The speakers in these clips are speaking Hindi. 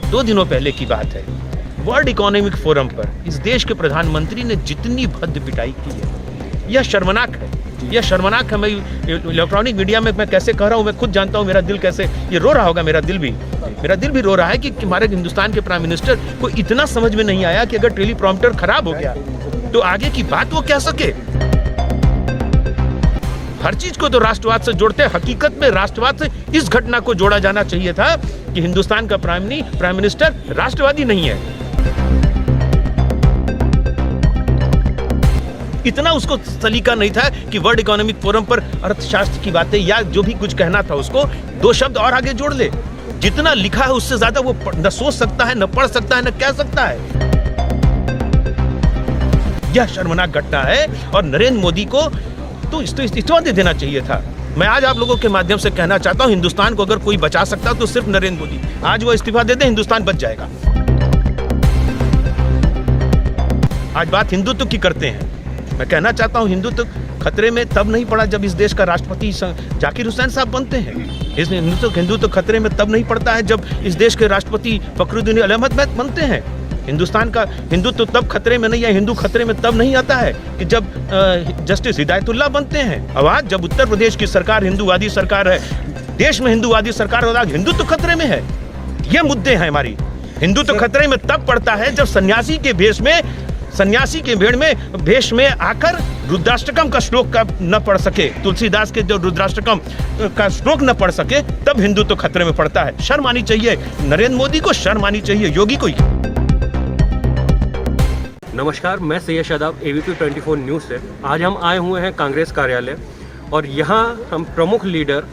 2 दिनों पहले की बात है, वर्ल्ड इकोनॉमिक फोरम पर इस देश के प्रधानमंत्री ने जितनी भद्द पिटाई की है, यह शर्मनाक है। यह शर्मनाक है। मैं इलेक्ट्रॉनिक मीडिया में मैं कैसे कह रहा हूँ, मैं खुद जानता हूँ, मेरा दिल कैसे ये रो रहा होगा। मेरा दिल भी रो रहा है कि हमारे हिंदुस्तान के प्राइम मिनिस्टर को इतना समझ में नहीं आया कि अगर टेलीप्रॉम्प्टर खराब हो गया तो आगे की बात वो कह सके। हर चीज को तो राष्ट्रवाद से जोड़ते हैं, हकीकत में राष्ट्रवाद से इस घटना को जोड़ा जाना चाहिए था कि हिंदुस्तान का प्राइम मिनिस्टर राष्ट्रवादी नहीं है। इतना उसको सलीका नहीं था कि वर्ल्ड इकोनॉमिक फोरम पर अर्थशास्त्र की बातें या जो भी कुछ कहना था उसको 2 शब्द और आगे जोड़ ले। जितना लिखा है उससे ज्यादा वो न सोच सकता है, न पढ़ सकता है, न कह सकता है। यह शर्मनाक घटना है और नरेंद्र मोदी को तो इस्तीफा दे देना चाहिए था। मैं आज आप लोगों के माध्यम से कहना चाहता हूं, हिंदुस्तान को अगर कोई बचा सकता तो सिर्फ नरेंद्र मोदी। आज वो इस्तीफा दे दे, हिंदुस्तान बच जाएगा। आज बात हिंदुत्व की करते हैं। मैं कहना चाहता हूं, हिंदुत्व खतरे में तब नहीं पड़ा जब इस देश का राष्ट्रपति जाकिर हुसैन साहब बनते हैं। हिंदुत्व खतरे में तब नहीं पड़ता है जब इस देश के राष्ट्रपति फखरुद्दीन अहमद बनते हैं। हिंदुस्तान का हिंदुत्व तब खतरे में नहीं है, हिंदू खतरे में तब नहीं आता है कि जब जस्टिस हिदायतुल्लाह बनते हैं। अब आज जब उत्तर प्रदेश की सरकार हिंदूवादी सरकार है, देश में हिंदूवादी सरकार हो, हिंदुत्व खतरे में है। ये मुद्दे हैं हमारी। हिंदुत्व खतरे में तब पड़ता है जब सन्यासी के भेष में आकर रुद्राष्टकम का श्लोक का न पढ़ सके, तुलसीदास के जो रुद्राष्टकम का श्लोक न पढ़ सके, तब हिंदुत्व खतरे में पड़ता है। शर्म आनी चाहिए नरेंद्र मोदी को, शर्म आनी चाहिए योगी को। नमस्कार, मैं सैयद शादाब, ABP 24 न्यूज़ से। आज हम आए हुए हैं कांग्रेस कार्यालय और यहाँ हम प्रमुख लीडर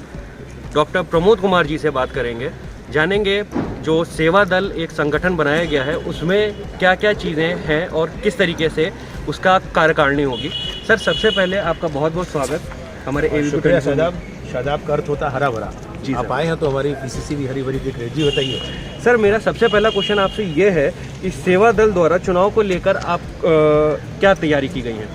डॉक्टर प्रमोद कुमार जी से बात करेंगे। जानेंगे जो सेवा दल एक संगठन बनाया गया है उसमें क्या क्या चीज़ें हैं और किस तरीके से उसका कार्यकारिणी होगी। सर, सबसे पहले आपका बहुत बहुत स्वागत हमारे ABP 24। शादाब का अर्थ होता है हरा भरा। जी आप आए हैं तो हमारी PCC भी हरी भरी दिख रही है। जी बताइए सर। मेरा सबसे पहला क्वेश्चन आपसे ये है कि सेवा दल द्वारा चुनाव को लेकर आप क्या तैयारी की गई है?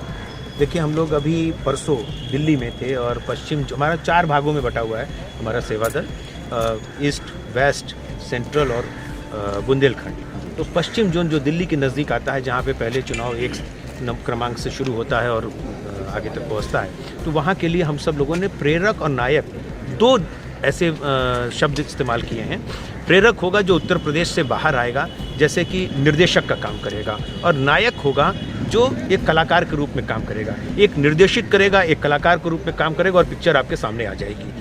देखिए, हम लोग अभी परसों दिल्ली में थे और पश्चिम, हमारा 4 भागों में बटा हुआ है हमारा सेवा दल, ईस्ट, वेस्ट, सेंट्रल और बुंदेलखंड। तो पश्चिम जोन जो दिल्ली के नज़दीक आता है, जहाँ पे पहले चुनाव 1 क्रमांक से शुरू होता है और आगे तक पहुँचता है, तो वहाँ के लिए हम सब लोगों ने प्रेरक और नायक 2 ऐसे शब्द इस्तेमाल किए हैं। प्रेरक होगा जो उत्तर प्रदेश से बाहर आएगा, जैसे कि निर्देशक का काम करेगा, और नायक होगा जो एक कलाकार के रूप में काम करेगा। एक निर्देशित करेगा, एक कलाकार के रूप में काम करेगा और पिक्चर आपके सामने आ जाएगी।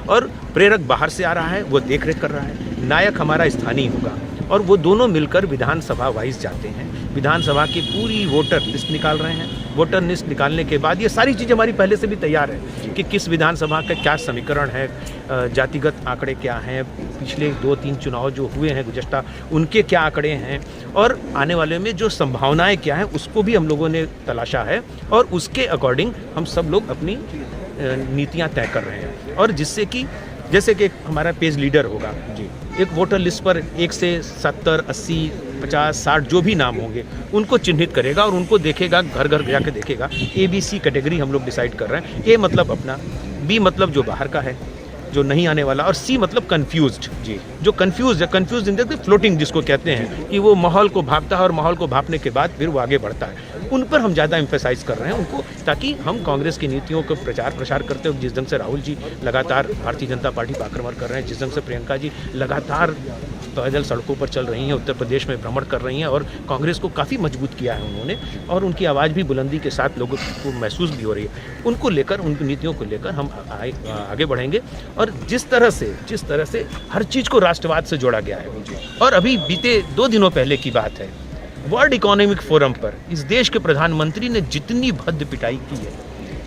और प्रेरक बाहर से आ रहा है, वो देख रेख कर रहा है। नायक हमारा स्थानीय होगा और वो दोनों मिलकर विधानसभा वाइज जाते हैं। विधानसभा की पूरी वोटर लिस्ट निकाल रहे हैं। वोटर लिस्ट निकालने के बाद ये सारी चीज़ें हमारी पहले से भी तैयार है कि किस विधानसभा का क्या समीकरण है, जातिगत आंकड़े क्या हैं, पिछले 2-3 चुनाव जो हुए हैं गुज़श्ता, उनके क्या आंकड़े हैं, और आने वाले में जो संभावनाएं क्या हैं उसको भी हम लोगों ने तलाशा है। और उसके अकॉर्डिंग हम सब लोग अपनी नीतियाँ तय कर रहे हैं। और जिससे कि जैसे कि हमारा पेज लीडर होगा जी, एक वोटर लिस्ट पर 1 से 70, 80, 50, 60 जो भी नाम होंगे उनको चिन्हित करेगा और उनको देखेगा, घर घर जाके देखेगा। ABC कैटेगरी हम लोग डिसाइड कर रहे हैं। A मतलब अपना, B मतलब जो बाहर का है, जो नहीं आने वाला, और C मतलब कंफ्यूज्ड जी, जो कंफ्यूज है, कंफ्यूज इन द फ्लोटिंग जिसको कहते हैं, कि वो माहौल को भापता है और माहौल को भापने के बाद फिर वो आगे बढ़ता है। उन पर हम ज़्यादा एम्फेसाइज कर रहे हैं उनको, ताकि हम कांग्रेस की नीतियों को प्रसार करते हुए, जिस ढंग से राहुल जी लगातार भारतीय जनता पार्टी पर आक्रमण कर रहे हैं, जिस ढंग से प्रियंका जी लगातार पैदल सड़कों पर चल रही हैं, उत्तर प्रदेश में भ्रमण कर रही हैं और कांग्रेस को काफ़ी मजबूत किया है उन्होंने, और उनकी आवाज़ भी बुलंदी के साथ लोगों को महसूस भी हो रही है। उनको लेकर, उनकी नीतियों को लेकर हम आगे बढ़ेंगे। और जिस तरह से हर चीज़ को राष्ट्रवाद से जोड़ा गया है। और अभी बीते 2 दिनों पहले की बात है, वर्ल्ड इकोनॉमिक फोरम पर इस देश के प्रधानमंत्री ने जितनी भद्द पिटाई की है,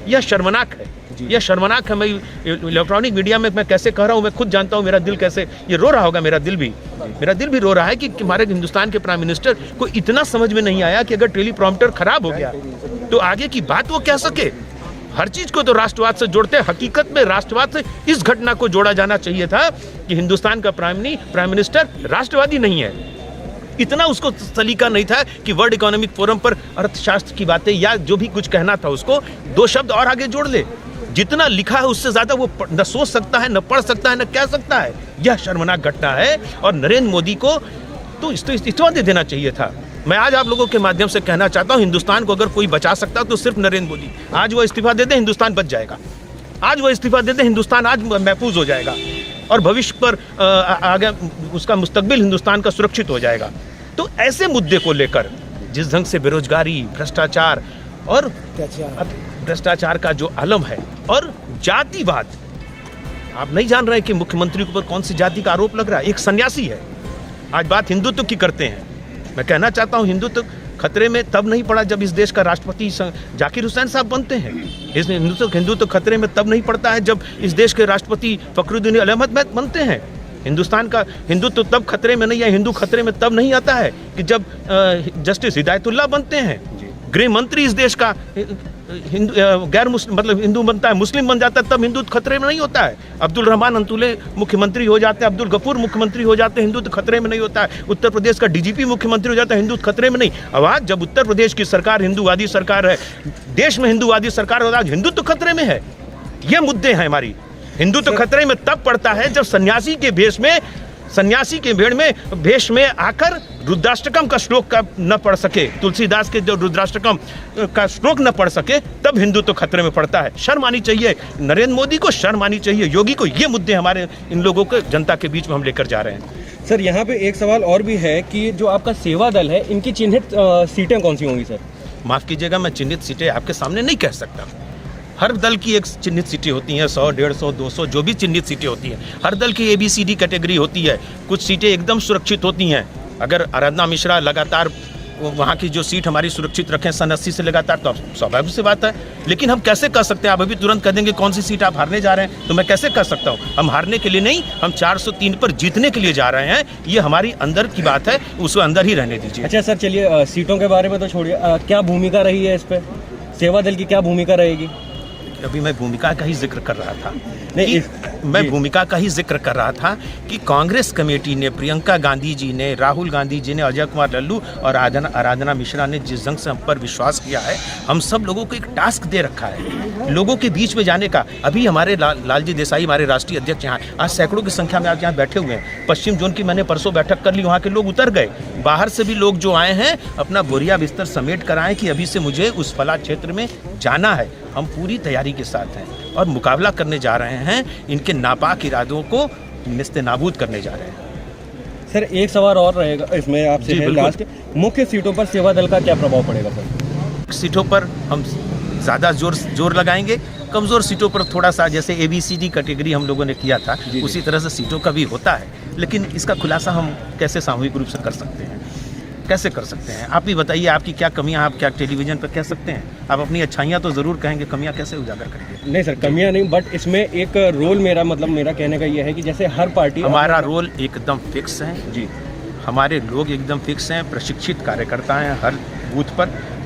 यह शर्मनाक है। यह शर्मनाक है। मैं इलेक्ट्रॉनिक मीडिया में मैं कैसे कह रहा हूँ, मैं खुद जानता हूँ, मेरा दिल कैसे ये रो रहा होगा। मेरा दिल भी रो रहा है कि हमारे हिंदुस्तान के प्राइम मिनिस्टर को इतना समझ में नहीं आया कि अगर टेलीप्रॉम्प्टर खराब हो गया तो आगे की बात वो कह सके। हर चीज को तो राष्ट्रवाद से जोड़ते हैं, हकीकत में राष्ट्रवाद से इस घटना को जोड़ा जाना चाहिए था कि हिंदुस्तान का प्राइम मिनिस्टर राष्ट्रवादी नहीं है। इतना उसको सलीका नहीं था कि वर्ल्ड इकोनॉमिक फोरम पर अर्थशास्त्र की बातें या जो भी कुछ कहना था उसको 2 शब्द और आगे जोड़ ले। जितना लिखा है उससे ज्यादा वो न सोच सकता है, न पढ़ सकता है, न कह सकता है। यह शर्मनाक घटना है और नरेंद्र मोदी को तो इस्तीफा दे देना चाहिए था। मैं आज आप लोगों के माध्यम से कहना चाहता हूं, हिंदुस्तान को अगर कोई बचा सकता तो सिर्फ नरेंद्र मोदी। आज वो इस्तीफा दे दे, हिंदुस्तान बच जाएगा। आज वो इस्तीफा दे दे, हिंदुस्तान आज महफूज हो जाएगा और भविष्य पर आगे उसका मुस्तकबिल हिंदुस्तान का सुरक्षित हो जाएगा। तो ऐसे मुद्दे को लेकर जिस ढंग से बेरोजगारी, भ्रष्टाचार और भ्रष्टाचार का जो आलम है और जातिवाद, आप नहीं जान रहे कि मुख्यमंत्री के ऊपर कौन सी जाति का आरोप लग रहा है। एक सन्यासी है, आज बात हिंदुत्व की करते हैं। मैं कहना चाहता हूं, हिंदुत्व खतरे में तब नहीं पड़ा जब इस देश का राष्ट्रपति जाकिर हुसैन साहब बनते हैं। इस हिंदुत्व खतरे में तब नहीं पड़ता है जब इस देश के राष्ट्रपति फखरुद्दीन अहमद बनते हैं। हिंदुस्तान का हिंदुत्व तब खतरे में नहीं है, हिंदू खतरे में तब नहीं आता है कि जब जस्टिस हिदायतुल्लाह बनते हैं। गृह मंत्री इस देश का गैर मुस्लिम मतलब हिंदू बनता है, मुस्लिम बन जाता है, तब हिंदुत्व खतरे में नहीं होता है। अब्दुल रहमान अंतुले मुख्यमंत्री हो जाते हैं, अब्दुल गफूर मुख्यमंत्री हो जाते हैं, हिंदुत्व खतरे में नहीं होता है। उत्तर प्रदेश का डीजीपी मुख्यमंत्री हो जाता है, हिंदुत्व खतरे में नहीं। अब आज जब उत्तर प्रदेश की सरकार हिंदूवादी सरकार है, देश में हिंदूवादी सरकार हो, आज हिंदुत्व खतरे में है। ये मुद्दे हैं हमारी। हिंदुत्व खतरे में तब पड़ता है जब सन्यासी के भेष में आकर रुद्राष्टकम का श्लोक का न पढ़ सके, तुलसीदास के जो रुद्राष्टकम का श्लोक न पढ़ सके, तब हिंदुत्व खतरे में पड़ता है। शर्म आनी चाहिए नरेंद्र मोदी को, शर्म आनी चाहिए योगी को। ये मुद्दे हमारे इन लोगों को जनता के बीच में हम लेकर जा रहे हैं। सर यहाँ पे एक सवाल और भी है कि जो आपका सेवा दल है, इनकी चिन्हित सीटें कौन सी होंगी सर? माफ कीजिएगा, मैं चिन्हित सीटें आपके सामने नहीं कह सकता। हर दल की एक चिन्हित सीटें होती हैं, 100, 150, 200 जो भी चिन्हित सीटें होती हैं। हर दल की ABCD कैटेगरी होती है। कुछ सीटें एकदम सुरक्षित होती हैं। अगर आराधना मिश्रा लगातार वहाँ की जो सीट हमारी सुरक्षित रखें सन 80 से लगातार, तो स्वाभाविक सी बात है। लेकिन हम कैसे कर सकते हैं? आप अभी तुरंत कह देंगे कौन सी सीट आप हारने जा रहे हैं, तो मैं कैसे कर सकता हूँ? हम हारने के लिए नहीं, हम 403 पर जीतने के लिए जा रहे हैं। ये हमारी अंदर की बात है, उसको अंदर ही रहने दीजिए। अच्छा सर, चलिए सीटों के बारे में तो छोड़िए, क्या भूमिका रही है इस पर? सेवा दल की क्या भूमिका रहेगी? अभी मैं भूमिका का ही जिक्र कर रहा था। मैं भूमिका का ही जिक्र कर रहा था कि कांग्रेस कमेटी ने, प्रियंका गांधी जी ने, राहुल गांधी जी ने, अजय कुमार लल्लू और आराधना मिश्रा ने जिस ढंग से हम पर विश्वास किया है, हम सब लोगों को एक टास्क दे रखा है लोगों के बीच में जाने का। अभी हमारे लालजी देसाई, हमारे राष्ट्रीय अध्यक्ष, यहाँ आज सैकड़ों की संख्या में आज यहाँ बैठे हुए हैं। पश्चिम जोन की मैंने परसों बैठक कर ली, वहाँ के लोग उतर गए। बाहर से भी लोग जो आए हैं अपना बोरिया बिस्तर समेट कर आए कि अभी से मुझे उस फला क्षेत्र में जाना है। हम पूरी तैयारी के साथ हैं और मुकाबला करने जा रहे हैं, इनके नापाक इरादों को निस्तेनाबूद करने जा रहे हैं। सर एक सवाल और रहेगा इसमें आपसे है लास्ट, मुख्य सीटों पर सेवा दल का क्या प्रभाव पड़ेगा सर? सीटों पर हम ज़्यादा जोर लगाएंगे, कमज़ोर सीटों पर थोड़ा सा, जैसे ABCD कैटेगरी हम लोगों ने किया था, उसी तरह से सीटों का भी होता है। लेकिन इसका खुलासा हम कैसे सामूहिक रूप से कर सकते हैं, कैसे कर सकते हैं? आप भी बताइए, आपकी क्या कमियां आप क्या टेलीविजन पर कह सकते हैं? आप अपनी अच्छाइयां तो ज़रूर कहेंगे, कमियां कैसे उजागर करेंगे? नहीं सर, कमियां नहीं, बट इसमें एक रोल मेरा कहने का ये है कि जैसे हर पार्टी, हमारा रोल एकदम फिक्स है जी। हमारे लोग एकदम फिक्स हैं, प्रशिक्षित कार्यकर्ता हैं।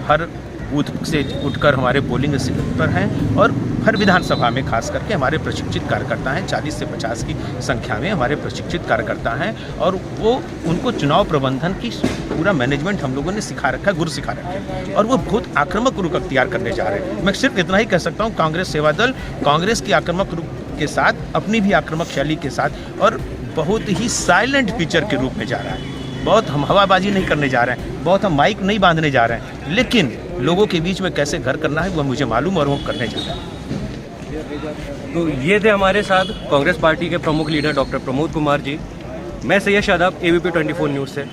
हर बूथ से उठकर हमारे पोलिंग पर हैं और हर विधानसभा में खास करके हमारे प्रशिक्षित कार्यकर्ता हैं। 40 से 50 की संख्या में हमारे प्रशिक्षित कार्यकर्ता हैं और वो उनको चुनाव प्रबंधन की पूरा मैनेजमेंट हम लोगों ने सिखा रखा है, गुर सिखा रखा है और वो बहुत आक्रामक रुख अख्तियार करने जा रहे हैं। मैं सिर्फ इतना ही कह सकता हूँ, कांग्रेस सेवा दल कांग्रेस की आक्रामक रुख के साथ, अपनी भी आक्रामक शैली के साथ और बहुत ही साइलेंट फीचर के रूप में जा रहा है। बहुत हम हवाबाजी नहीं करने जा रहे हैं, बहुत हम माइक नहीं बांधने जा रहे हैं, लेकिन लोगों के बीच में कैसे घर करना है वो मुझे मालूम और वो करने जा रहे हैं। तो ये थे हमारे साथ कांग्रेस पार्टी के प्रमुख लीडर डॉक्टर प्रमोद कुमार जी। मैं सैयद शादाब, ABP 24 न्यूज़ से।